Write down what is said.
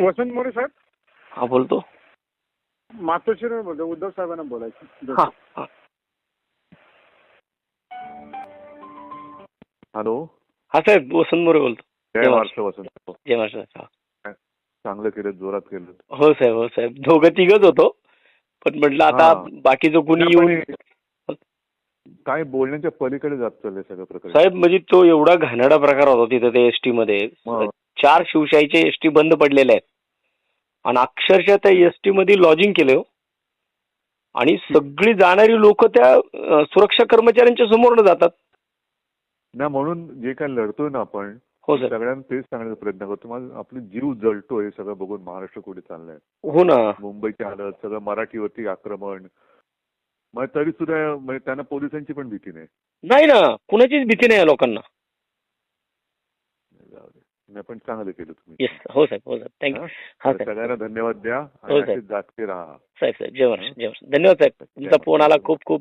वसंत मोरे साहेब, हा बोलतो. मातोश्रीवर बोलतो. उद्धव साहेबांना बोलायचं. हा हा. हॅलो, हा साहेब वसंत मोरे बोलतो. जय महाराष्ट्र वसंत. जय महाराष्ट्र. हा. चांगलं केलं, जोरात केलं. हो साहेब, हो साहेब, दोघं तिघच होतो, पण म्हटलं आता बाकीचं कोणी येऊन काय बोलण्याच्या पलीकडे जात चाललंय सगळं प्रकार. साहेब म्हणजे तो एवढा घाणेरडा प्रकार होता तिथे ते एसटी मध्ये. 4 शिवशाहीचे एसटी बंद पडलेले आहेत आणि अक्षरशः त्या एसटी मध्ये लॉजिंग केलं हो. आणि सगळी जाणारी लोक त्या सुरक्षा कर्मचाऱ्यांच्या समोरनं जातात ना. म्हणून जे काय लढतोय ना आपण, हो सर, सगळ्यांना तेच सांगण्याचा प्रयत्न करतो. माझा आपली जीव जळतोय हे सगळं बघून. महाराष्ट्र कुठे चाललंय. हो ना. मुंबईची हालत, सगळं मराठीवरती आक्रमण. मग तरी सुद्धा म्हणजे त्यांना पोलिसांची पण भीती नाही. नाही ना, कुणाचीच भीती नाही या लोकांना. नाही, पण चांगलं केलं तुम्ही. येस. हो साहेब, हो साहेब, थँक्यू. हा साहेब, सगळ्यांना धन्यवाद द्या हो आणि साहेब. असेच जागते राहा. साहेब साहेब, जय महाराष्ट्र, जय महाराष्ट्र. धन्यवाद साहेब, तुमचा फोन आला. खूप खूप